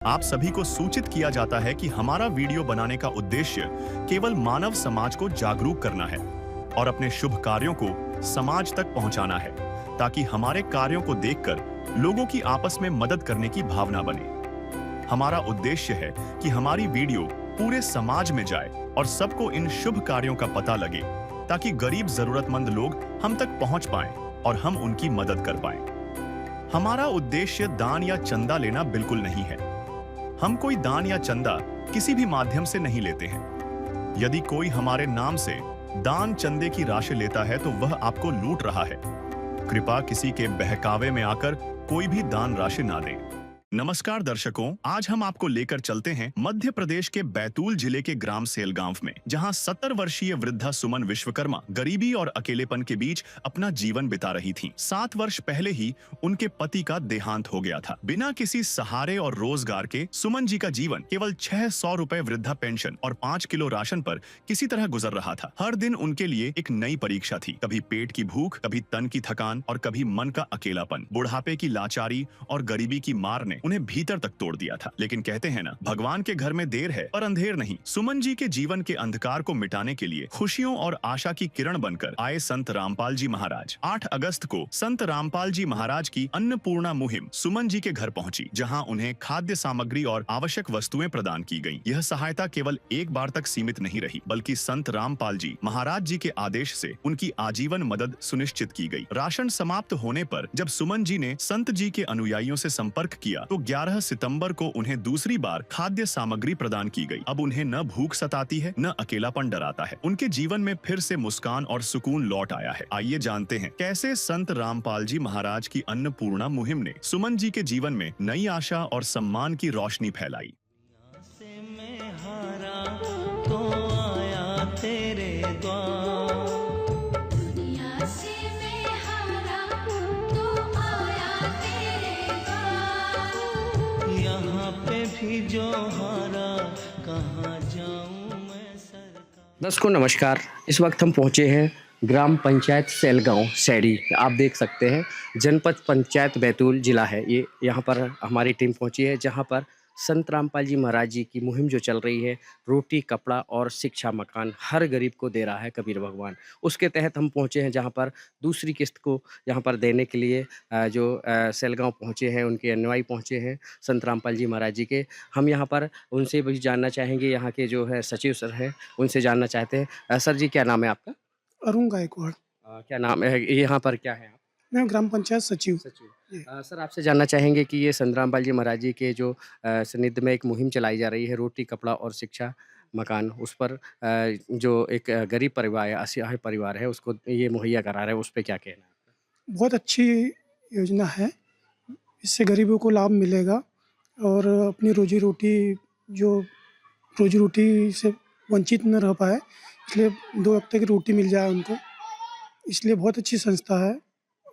आप सभी को सूचित किया जाता है कि हमारा वीडियो बनाने का उद्देश्य केवल मानव समाज को जागरूक करना है और अपने शुभ कार्यों को समाज तक पहुंचाना है, ताकि हमारे कार्यों को देखकर लोगों की आपस में मदद करने की भावना बने। हमारा उद्देश्य है कि हमारी वीडियो पूरे समाज में जाए और सबको इन शुभ कार्यों का पता लगे, ताकि गरीब जरूरतमंद लोग हम तक पहुंच पाएं और हम उनकी मदद कर पाएं। हमारा उद्देश्य दान या चंदा लेना बिल्कुल नहीं है। हम कोई दान या चंदा किसी भी माध्यम से नहीं लेते हैं। यदि कोई हमारे नाम से दान चंदे की राशि लेता है तो वह आपको लूट रहा है। कृपया किसी के बहकावे में आकर कोई भी दान राशि ना दें। नमस्कार दर्शकों, आज हम आपको लेकर चलते हैं मध्य प्रदेश के बैतूल जिले के ग्राम सेलगांव में, जहां 70 वर्षीय वृद्धा सुमन विश्वकर्मा गरीबी और अकेलेपन के बीच अपना जीवन बिता रही थीं। 7 वर्ष पहले ही उनके पति का देहांत हो गया था। बिना किसी सहारे और रोजगार के सुमन जी का जीवन केवल 600 रुपए वृद्धा पेंशन और 5 किलो राशन पर किसी तरह गुजर रहा था। हर दिन उनके लिए एक नई परीक्षा थी, कभी पेट की भूख, कभी तन की थकान और कभी मन का अकेलापन। बुढ़ापे की लाचारी और गरीबी की मार ने उन्हें भीतर तक तोड़ दिया था। लेकिन कहते हैं ना, भगवान के घर में देर है पर अंधेर नहीं। सुमन जी के जीवन के अंधकार को मिटाने के लिए खुशियों और आशा की किरण बनकर आए संत रामपाल जी महाराज। 8 अगस्त को संत रामपाल जी महाराज की अन्नपूर्णा मुहिम सुमन जी के घर पहुंची, जहां उन्हें खाद्य सामग्री और आवश्यक वस्तुएं प्रदान की गईं। यह सहायता केवल एक बार तक सीमित नहीं रही, बल्कि संत रामपाल जी महाराज जी के आदेश से उनकी आजीवन मदद सुनिश्चित की गई। राशन समाप्त होने पर जब सुमन जी ने संत जी के अनुयायियों से संपर्क किया तो 11 सितंबर को उन्हें दूसरी बार खाद्य सामग्री प्रदान की गई। अब उन्हें न भूख सताती है, न अकेलापन डराता है। उनके जीवन में फिर से मुस्कान और सुकून लौट आया है। आइए जानते हैं कैसे संत रामपाल जी महाराज की अन्नपूर्णा मुहिम ने सुमन जी के जीवन में नई आशा और सम्मान की रोशनी फैलाई। जो हारा कहाँ जाऊं मैं सरकार। दर्शकों नमस्कार। इस वक्त हम पहुंचे हैं ग्राम पंचायत सेलगांव सैड़ी। आप देख सकते हैं जनपद पंचायत बैतूल जिला है ये। यहाँ पर हमारी टीम पहुंची है, जहाँ पर संत रामपाल जी महाराज जी की मुहिम जो चल रही है, रोटी कपड़ा और शिक्षा मकान हर गरीब को दे रहा है कबीर भगवान, उसके तहत हम पहुंचे हैं, जहां पर दूसरी किस्त को यहाँ पर देने के लिए जो सेलगांव पहुंचे हैं, उनके अनुयायी पहुंचे हैं संत रामपाल जी महाराज जी के। हम यहाँ पर उनसे भी जानना चाहेंगे, यहाँ के जो है सचिव सर हैं उनसे जानना चाहते हैं। सर जी, क्या नाम है आपका? अरुण गायकवाड़। क्या नाम है यहाँ पर, क्या है आप? मैं ग्राम पंचायत सचिव। सर, आपसे जानना चाहेंगे कि ये संत रामपाल जी महाराज जी के जो सानिध्य में एक मुहिम चलाई जा रही है, रोटी कपड़ा और शिक्षा मकान, उस पर जो एक गरीब परिवार है, असहाय परिवार है, उसको ये मुहैया करा रहे हैं, उस पर क्या कहना है? बहुत अच्छी योजना है, इससे गरीबों को लाभ मिलेगा और अपनी रोजी रोटी से वंचित न रह पाए, इसलिए 2 वक्त की रोटी मिल जाए उनको। इसलिए बहुत अच्छी संस्था है,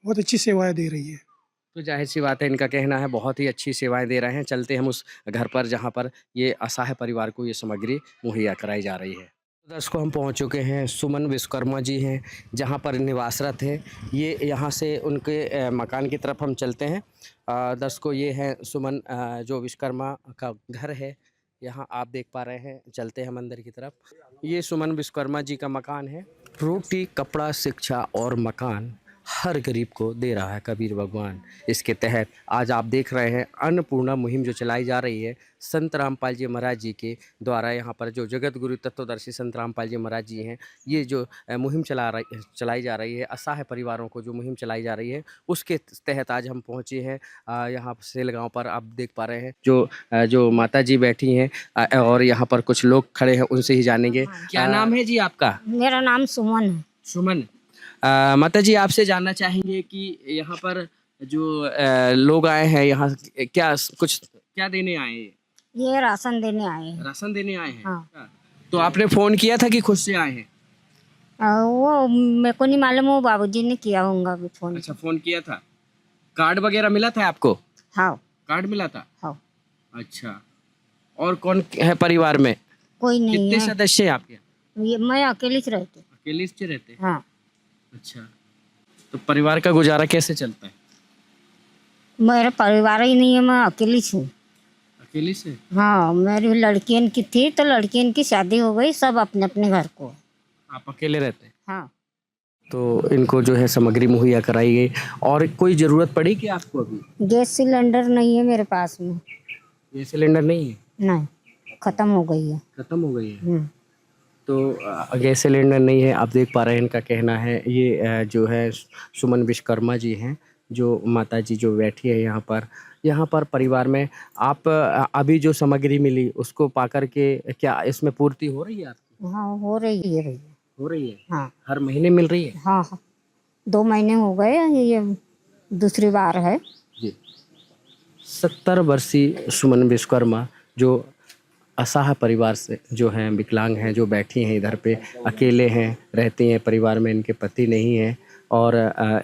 बहुत अच्छी सेवाएं दे रही है। तो जाहिर सी बात है, इनका कहना है बहुत ही अच्छी सेवाएं दे रहे हैं। चलते हम उस घर पर जहां पर ये असहाय परिवार को ये सामग्री मुहैया कराई जा रही है। दर्शकों, हम पहुंच चुके हैं, सुमन विश्वकर्मा जी हैं जहां पर निवासरत है। ये यहां से उनके मकान की तरफ हम चलते हैं। दर्शकों, ये है सुमन जो विश्वकर्मा का घर है, यहाँ आप देख पा रहे हैं। चलते हैं मंदिर की तरफ। ये सुमन विश्वकर्मा जी का मकान है। रोटी कपड़ा शिक्षा और मकान हर गरीब को दे रहा है कबीर भगवान। इसके तहत आज आप देख रहे हैं अन्नपूर्णा मुहिम जो चलाई जा रही है संत रामपाल जी महाराज जी के द्वारा। यहाँ पर जो जगत गुरु तत्वदर्शी संत रामपाल जी महाराज जी हैं, ये जो मुहिम चलाई जा रही है, असहाय परिवारों को जो मुहिम चलाई जा रही है, उसके तहत आज हम पहुँचे हैं यहाँ सेलगांव पर। आप देख पा रहे हैं जो माता जी बैठी हैं और यहाँ पर कुछ लोग खड़े हैं, उनसे ही जानेंगे। क्या नाम है जी आपका? मेरा नाम सुमन है। सुमन, माता जी, आपसे जानना चाहेंगे कि यहाँ पर जो लोग आए हैं, यहाँ क्या देने आए हैं? ये राशन देने आए हैं। राशन देने आए हैं? हाँ। तो आपने फोन किया था कि खुद से आए हैं? वो मेरे को नहीं मालूम, वो बाबूजी ने किया होगा अभी फोन। अच्छा, फोन किया था। कार्ड वगैरह मिला था आपको? हाँ। कार्ड मिला था? हाँ। अच्छा, और कौन है परिवार में? कोई नहीं है। कितने सदस्य हैं आपके? मैं अकेली से रहती। अकेले से रहते हैं? हाँ। अच्छा, तो परिवार का गुजारा कैसे चलता है? मेरा परिवार ही नहीं है, मैं अकेली हूँ। अकेले से? हाँ मेरी लड़कियन की थी तो लड़कियन की शादी हो गई, सब अपने अपने घर को। आप अकेले रहते हैं? हाँ तो इनको जो है सामग्री मुहैया कराई गई। और कोई ज़रूरत पड़ी कि आपको अभी? गैस सिलेंडर नहीं है मेरे पास में। ये सिलेंडर नहीं है? नहीं, ख़त्म हो गई है। ख़त्म हो गई है। तो गैस सिलेंडर नहीं है, आप देख पा रहे हैं इनका कहना है। ये जो है सुमन विश्वकर्मा जी हैं, जो माता जी जो बैठी है यहाँ पर परिवार में। आप अभी जो सामग्री मिली उसको पा कर के क्या इसमें पूर्ति हो रही है आपकी? हाँ हो रही है भैया। हो रही है? हाँ हर महीने मिल रही है? हाँ हाँ 2 महीने हो गए, ये दूसरी बार है। जी। 70 वर्षीय सुमन विश्वकर्मा जो असहाय परिवार से जो हैं, विकलांग हैं, जो बैठी हैं इधर पे, अकेले हैं, रहती हैं, परिवार में इनके पति नहीं हैं। और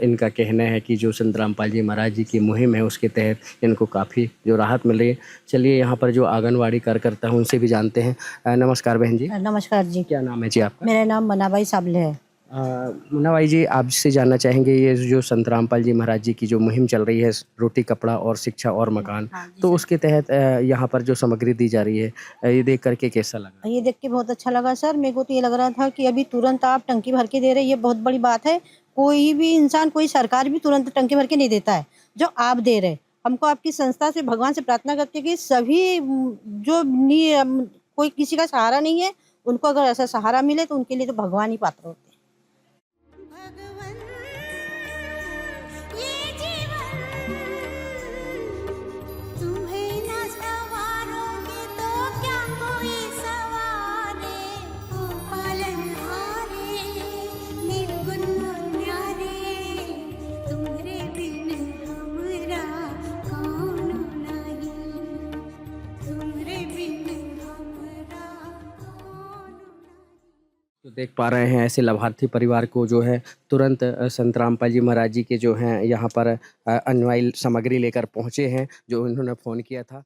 इनका कहना है कि जो संत रामपाल जी महाराज जी की मुहिम है उसके तहत इनको काफ़ी जो राहत मिल रही है। चलिए यहाँ पर जो आंगनवाड़ी कार्यकर्ता हैं उनसे भी जानते हैं। नमस्कार बहन जी। नमस्कार जी, क्या नाम है जी आपका? मेरा नाम मनाबाई साबले है। मुन्ना भाई जी, आपसे जानना चाहेंगे ये जो संत रामपाल जी महाराज जी की जो मुहिम चल रही है, रोटी कपड़ा और शिक्षा और मकान, तो उसके तहत यहाँ पर जो सामग्री दी जा रही है, ये देख करके कैसा लगा? ये देख के बहुत अच्छा लगा सर। मेरे को तो ये लग रहा था कि अभी तुरंत आप टंकी भर के दे रहे हैं, ये बहुत बड़ी बात है। कोई भी इंसान, कोई सरकार भी तुरंत टंकी भर के नहीं देता है जो आप दे रहे हैं। हमको आपकी संस्था से भगवान से प्रार्थना करते हैं कि सभी जो कोई किसी का सहारा नहीं है, उनको अगर ऐसा सहारा मिले तो उनके लिए तो भगवान ही पात्र होते हैं। तो देख पा रहे हैं ऐसे लाभार्थी परिवार को जो है तुरंत संत रामपाल जी महाराज जी के जो हैं यहाँ पर अनवाइल सामग्री लेकर पहुँचे हैं, जो उन्होंने फ़ोन किया था।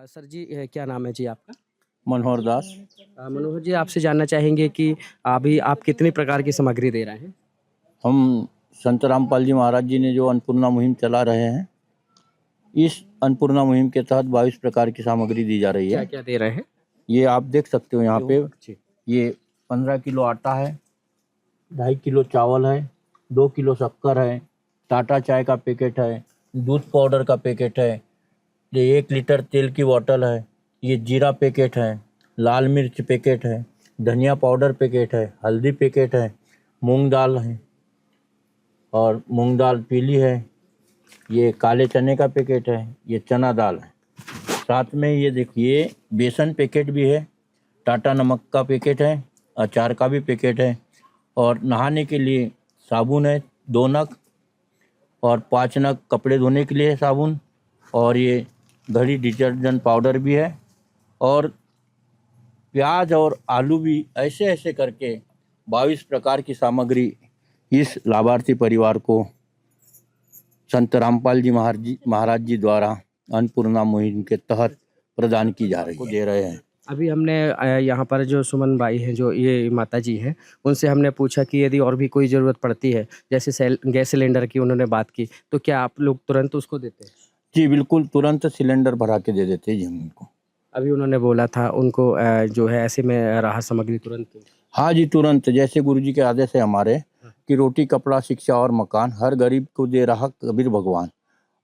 सर जी, क्या नाम है जी आपका? मनोहर दास। मनोहर जी, आपसे जानना चाहेंगे कि अभी आप कितनी प्रकार की सामग्री दे रहे हैं? हम संत रामपाल जी महाराज जी ने जो अन्नपूर्णा मुहिम चला रहे हैं, इस अन्नपूर्णा मुहिम के तहत 22 प्रकार की सामग्री दी जा रही क्या है। क्या दे रहे हैं? ये आप देख सकते हो यहाँ पे। जी। ये 15 किलो आटा है, 2.5 किलो चावल है, 2 किलो शक्कर है, टाटा चाय का पैकेट है, दूध पाउडर का पैकेट है, ये 1 लीटर तेल की बोतल है, ये जीरा पैकेट है, लाल मिर्च पैकेट है, धनिया पाउडर पैकेट है, हल्दी पैकेट है, मूंग दाल है और मूंग दाल पीली है, ये काले चने का पैकेट है, ये चना दाल है। साथ में ये देखिए बेसन पैकेट भी है, टाटा नमक का पैकेट है, अचार का भी पैकेट है और नहाने के लिए साबुन है 2 नग और 5 नग कपड़े धोने के लिए साबुन, और ये घड़ी डिटर्जेंट पाउडर भी है और प्याज और आलू भी। ऐसे ऐसे करके 22 प्रकार की सामग्री इस लाभार्थी परिवार को संत रामपाल जी महाराज जी द्वारा अन्नपूर्णा मुहिम के तहत प्रदान की जा रही है, दे रहे हैं। अभी हमने यहाँ पर जो सुमन बाई हैं, जो ये माता जी हैं, उनसे हमने पूछा कि यदि और भी कोई ज़रूरत पड़ती है, जैसे गैस सिलेंडर की उन्होंने बात की, तो क्या आप लोग तुरंत उसको देते हैं? जी बिल्कुल, तुरंत सिलेंडर भरा के दे देते हैं जी हम उनको। अभी उन्होंने बोला था उनको जो है ऐसे में राहत सामग्री तुरंत। हाँ जी, तुरंत। जैसे गुरुजी के आदेश है हमारे कि रोटी कपड़ा शिक्षा और मकान हर गरीब को दे रहा कबीर भगवान,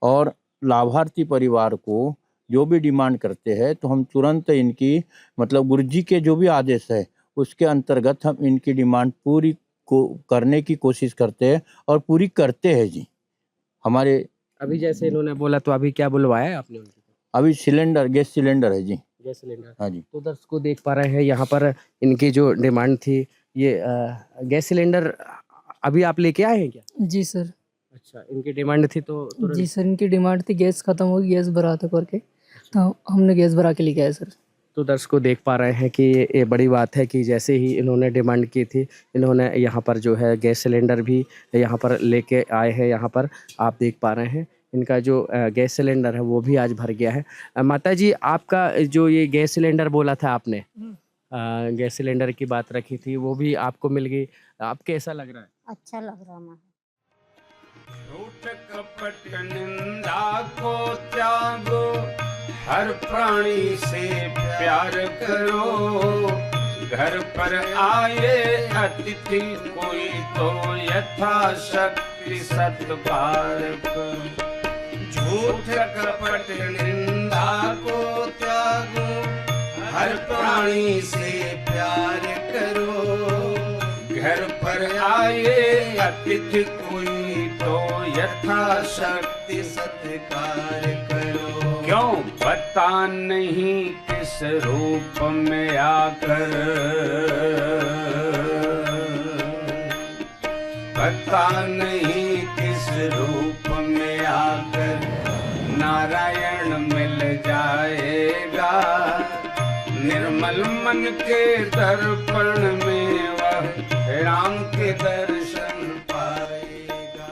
और लाभार्थी परिवार को जो भी डिमांड करते हैं तो हम तुरंत इनकी, मतलब गुरुजी के जो भी आदेश है उसके अंतर्गत हम इनकी डिमांड पूरी को करने की कोशिश करते हैं और पूरी करते हैं जी। हमारे अभी जैसे इन्होंने बोला, तो अभी क्या बुलवाया है आपने उनको? अभी सिलेंडर, गैस सिलेंडर है जी। Gas cylinder. हाँ जी। तो दर्शकों देख पा रहे हैं यहाँ पर इनकी जो डिमांड थी, ये गैस सिलेंडर अभी आप लेके आए हैं क्या? जी सर। अच्छा, इनकी डिमांड थी तो तुरंत। जी सर, इनकी डिमांड थी गैस ख़त्म होगी, गैस भरा था करके, तो हमने गैस भरा के लेके आए सर। तो दर्शकों देख पा रहे हैं कि ये बड़ी बात है कि जैसे ही इन्होंने डिमांड की थी, इन्होंने यहाँ पर जो है गैस सिलेंडर भी यहाँ पर लेके आए हैं। यहाँ पर आप देख पा रहे हैं इनका जो गैस सिलेंडर है वो भी आज भर गया है। माता जी, आपका जो ये गैस सिलेंडर बोला था आपने, गैस सिलेंडर की बात रखी थी, वो भी आपको मिल गई। आप कैसा लग रहा है? अच्छा लग रहा है। झूठ कपट निंदा को त्यागो, हर प्राणी से प्यार करो। घर पर आए अतिथि कोई तो यथाशक्ति सत्कार करो। झूठ कपट निंदा को त्यागो, हर प्राणी से प्यार करो। घर पर आए अतिथि कोई तो यथाशक्ति सत्कार करो। क्यों पता नहीं किस रूप में आकर, पता नहीं किस रूप में आकर नारायण मिल जाएगा। निर्मल मन के दर्पण में वह राम के दर्शन पाएगा।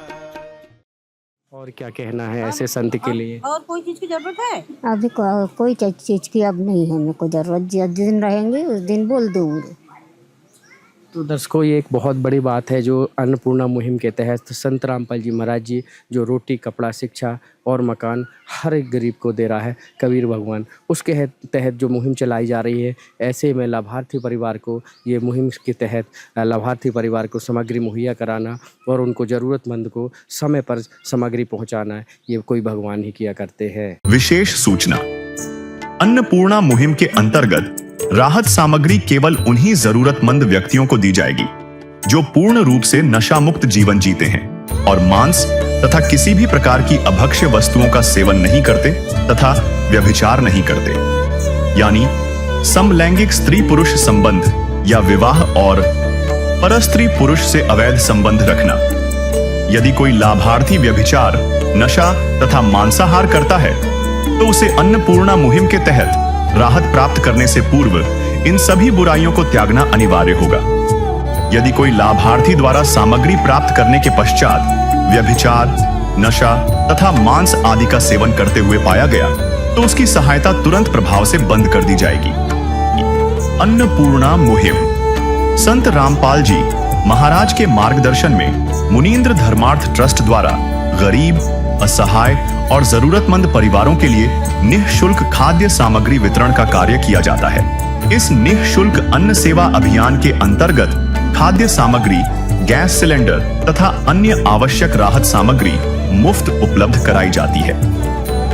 और क्या कहना है ऐसे संत के लिए? और कोई चीज की जरूरत है? अभी कोई चीज़ की अब नहीं है मेरे को ज़रूरत। जिस दिन रहेंगे उस दिन बोल दूँगी। तो दर्शकों, ये एक बहुत बड़ी बात है जो अन्नपूर्णा मुहिम के तहत संत रामपाल जी महाराज जी जो रोटी, कपड़ा, शिक्षा और मकान हर एक गरीब को दे रहा है कबीर भगवान, उसके तहत जो मुहिम चलाई जा रही है, ऐसे में लाभार्थी परिवार को ये मुहिम के तहत लाभार्थी परिवार को सामग्री मुहैया कराना और उनको ज़रूरतमंद को समय पर सामग्री पहुँचाना, ये कोई भगवान ही किया करते हैं। विशेष सूचना, अन्नपूर्णा मुहिम के अंतर्गत राहत सामग्री केवल उन्हीं जरूरतमंद व्यक्तियों को दी जाएगी जो पूर्ण रूप से नशा मुक्त जीवन जीते हैं और मांस तथा किसी भी प्रकार की अभक्ष्य वस्तुओं का सेवन नहीं करते तथा व्यभिचार नहीं करते, यानी समलैंगिक स्त्री पुरुष संबंध या विवाह और परस्त्री पुरुष से अवैध संबंध रखना। यदि कोई लाभार्थी व्यभिचार, नशा तथा मांसाहार करता है तो उसे अन्नपूर्णा मुहिम के तहत राहत प्राप्त करने से पूर्व इन सभी बुराइयों को त्यागना अनिवार्य होगा। यदि कोई लाभार्थी द्वारा सामग्री प्राप्त करने के पश्चात व्यभिचार, नशा तथा मांस आदि का सेवन करते हुए पाया गया तो उसकी सहायता तुरंत प्रभाव से बंद कर दी जाएगी। अन्नपूर्णा मुहिम संत रामपाल जी महाराज के मार्गदर्शन में मुनींद्र धर्मार्थ ट्रस्ट द्वारा गरीब, असहाय और जरूरतमंद परिवारों के लिए निःशुल्क खाद्य सामग्री वितरण का कार्य किया जाता है। इस निःशुल्क अन्न सेवा अभियान के अंतर्गत खाद्य सामग्री, गैस सिलेंडर तथा अन्य आवश्यक राहत सामग्री मुफ्त उपलब्ध कराई जाती है।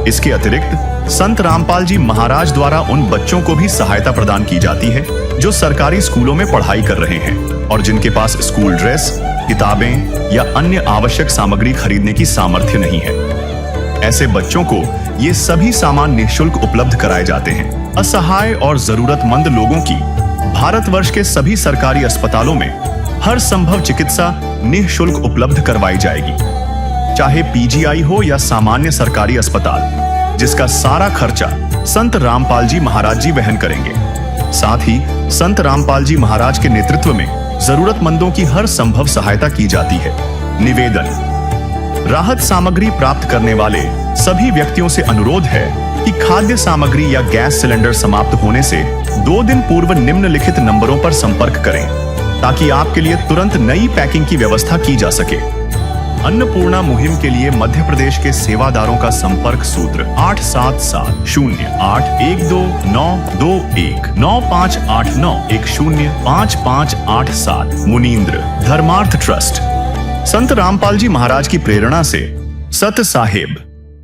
इसके अतिरिक्त संत रामपाल जी महाराज द्वारा उन बच्चों को भी सहायता प्रदान की जाती है जो सरकारी स्कूलों में पढ़ाई कर रहे हैं और जिनके पास स्कूल ड्रेस, किताबें या अन्य आवश्यक सामग्री खरीदने की सामर्थ्य नहीं है। ऐसे बच्चों को ये सभी सामान निःशुल्क उपलब्ध कराए जाते हैं। असहाय और जरूरतमंद लोगों की भारतवर्ष के सभी सरकारी अस्पतालों में हर संभव चिकित्सा निःशुल्क उपलब्ध करवाई जाएगी, चाहे पीजीआई हो या सामान्य सरकारी अस्पताल, जिसका सारा खर्चा संत रामपाल जी महाराज जी वहन करेंगे। साथ ही संत रामपाल जी महाराज के नेतृत्व में जरूरतमंदों की हर संभव सहायता की जाती है। निवेदन, राहत सामग्री प्राप्त करने वाले सभी व्यक्तियों से अनुरोध है कि खाद्य सामग्री या गैस सिलेंडर समाप्त होने से 2 दिन पूर्व निम्नलिखित नंबरों पर संपर्क करें ताकि आपके लिए तुरंत नई पैकिंग की व्यवस्था की जा सके। अन्नपूर्णा मुहिम के लिए मध्य प्रदेश के सेवादारों का संपर्क सूत्र 8770819589105587 मुनींद्र धर्मार्थ ट्रस्ट। संत रामपाल जी महाराज की प्रेरणा से सत साहेब